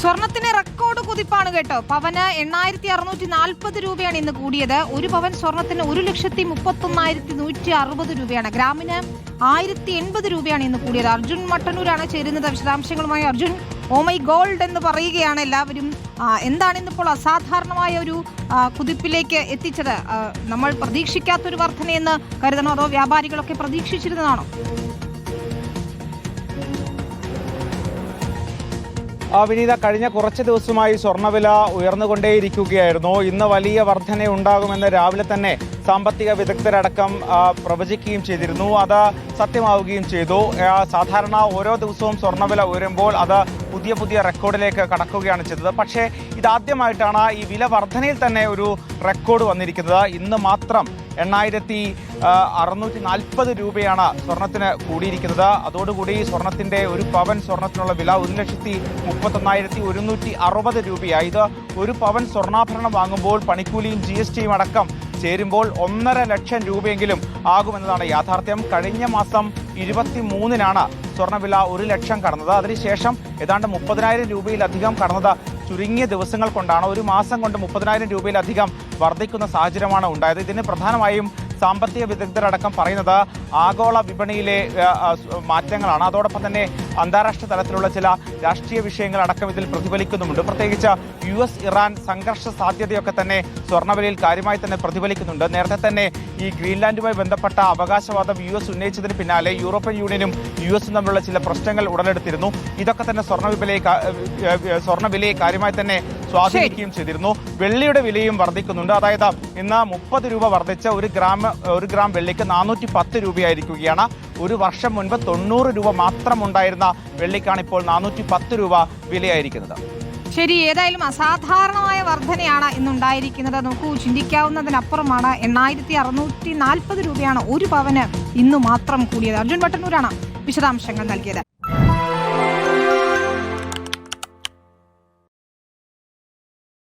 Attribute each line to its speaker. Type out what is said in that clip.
Speaker 1: സ്വർണത്തിന് റെക്കോർഡ് കുതിപ്പാണ് കേട്ടോ. പവന് 8640 രൂപയാണ് ഇന്ന് കൂടിയത്. ഒരു പവൻ സ്വർണത്തിന് 1,31,160 രൂപയാണ്. ഗ്രാമിന് 1080 രൂപയാണ് ഇന്ന് കൂടിയത്. അർജുൻ മട്ടന്നൂരാണ് ചേരുന്നത് വിശദാംശങ്ങളുമായി. അർജുൻ, ഓ മൈ ഗോൾഡ് എന്ന് പറയുകയാണ് എല്ലാവരും. എന്താണ് ഇന്നിപ്പോൾ അസാധാരണമായ ഒരു കുതിപ്പിലേക്ക് എത്തിച്ചത്? നമ്മൾ പ്രതീക്ഷിക്കാത്തൊരു വർധനയെന്ന് കരുതണോ, അതോ വ്യാപാരികളൊക്കെ പ്രതീക്ഷിച്ചിരുന്നതാണോ?
Speaker 2: വിനീത, കഴിഞ്ഞ കുറച്ച് ദിവസമായി സ്വർണ്ണവില ഉയർന്നുകൊണ്ടേയിരിക്കുകയായിരുന്നു. ഇന്ന് വലിയ വർധന ഉണ്ടാകുമെന്ന് രാവിലെ തന്നെ സാമ്പത്തിക വിദഗ്ധരടക്കം പ്രവചിക്കുകയും ചെയ്തിരുന്നു. അത് സത്യമാവുകയും ചെയ്തു. സാധാരണ ഓരോ ദിവസവും സ്വർണ്ണവില ഉയരുമ്പോൾ അത് പുതിയ പുതിയ റെക്കോർഡിലേക്ക് കടക്കുകയാണ് ചെയ്തത്. പക്ഷേ ഇതാദ്യമായിട്ടാണ് ഈ വില വർധനയിൽ തന്നെ ഒരു റെക്കോർഡ് വന്നിരിക്കുന്നത്. ഇന്ന് മാത്രം 8640 രൂപയാണ് സ്വർണത്തിന് കൂടിയിരിക്കുന്നത്. അതോടുകൂടി സ്വർണത്തിന്റെ ഒരു പവൻ സ്വർണത്തിനുള്ള വില 1,31,160 രൂപയായി. ഇത് ഒരു പവൻ സ്വർണ്ണാഭരണം വാങ്ങുമ്പോൾ പണിക്കൂലിയും GST അടക്കം ചേരുമ്പോൾ 1.5 ലക്ഷം രൂപയെങ്കിലും ആകുമെന്നതാണ് യാഥാർത്ഥ്യം. കഴിഞ്ഞ മാസം 23-നാണ് സ്വർണ്ണവില 1 ലക്ഷം കടന്നത്. അതിനുശേഷം ഏതാണ്ട് 30,000 രൂപയിലധികം കടന്നത് ചുരുങ്ങിയ ദിവസങ്ങൾ കൊണ്ടാണ്. ഒരു മാസം കൊണ്ട് 30,000 രൂപയിലധികം വർദ്ധിക്കുന്ന സാഹചര്യമാണ് ഉണ്ടായത്. ഇതിന് പ്രധാനമായും സാമ്പത്തിക വിദഗ്ധരടക്കം പറയുന്നത് ആഗോള വിപണിയിലെ മാറ്റങ്ങളാണ്. അതോടൊപ്പം തന്നെ അന്താരാഷ്ട്ര തലത്തിലുള്ള ചില രാഷ്ട്രീയ വിഷയങ്ങളടക്കം ഇതിൽ പ്രതിഫലിക്കുന്നുമുണ്ട്. പ്രത്യേകിച്ച് US-ഇറാൻ സംഘർഷ സാധ്യതയൊക്കെ തന്നെ സ്വർണ്ണവിലയിൽ കാര്യമായി തന്നെ പ്രതിഫലിക്കുന്നുണ്ട്. നേരത്തെ തന്നെ ഈ ഗ്രീൻലാൻഡുമായി ബന്ധപ്പെട്ട അവകാശവാദം US ഉന്നയിച്ചതിന് പിന്നാലെ യൂറോപ്യൻ യൂണിയനും US തമ്മിലുള്ള ചില പ്രശ്നങ്ങൾ ഉടലെടുത്തിരുന്നു. ഇതൊക്കെ തന്നെ സ്വർണ്ണവിലയെ കാര്യമായി തന്നെ സ്വാധീനിക്കുകയും ചെയ്തിരുന്നു. വെള്ളിയുടെ വിലയും വർദ്ധിക്കുന്നുണ്ട്. അതായത് ഇന്ന് 30 രൂപ വർദ്ധിച്ച് ഒരു ഗ്രാം വെള്ളിക്ക് 410 രൂപയായിരിക്കുകയാണ്. ഒരു വർഷം മുൻപ് 90 രൂപ മാത്രം ഉണ്ടായിരുന്ന വെള്ളിക്കാണ് ഇപ്പോൾ 410 രൂപ വിലയായിരിക്കുന്നത്.
Speaker 1: ശരി, ഏതായാലും അസാധാരണമായ വർധനയാണ് ഇന്നുണ്ടായിരിക്കുന്നത്. നോക്കൂ, ചിന്തിക്കാവുന്നതിനപ്പുറമാണ്. 8640 രൂപയാണ് ഒരു പവന് ഇന്നു മാത്രം കൂടിയത്. അർജുൻ മട്ടന്നൂരാണ് വിശദാംശങ്ങൾ നൽകിയത്.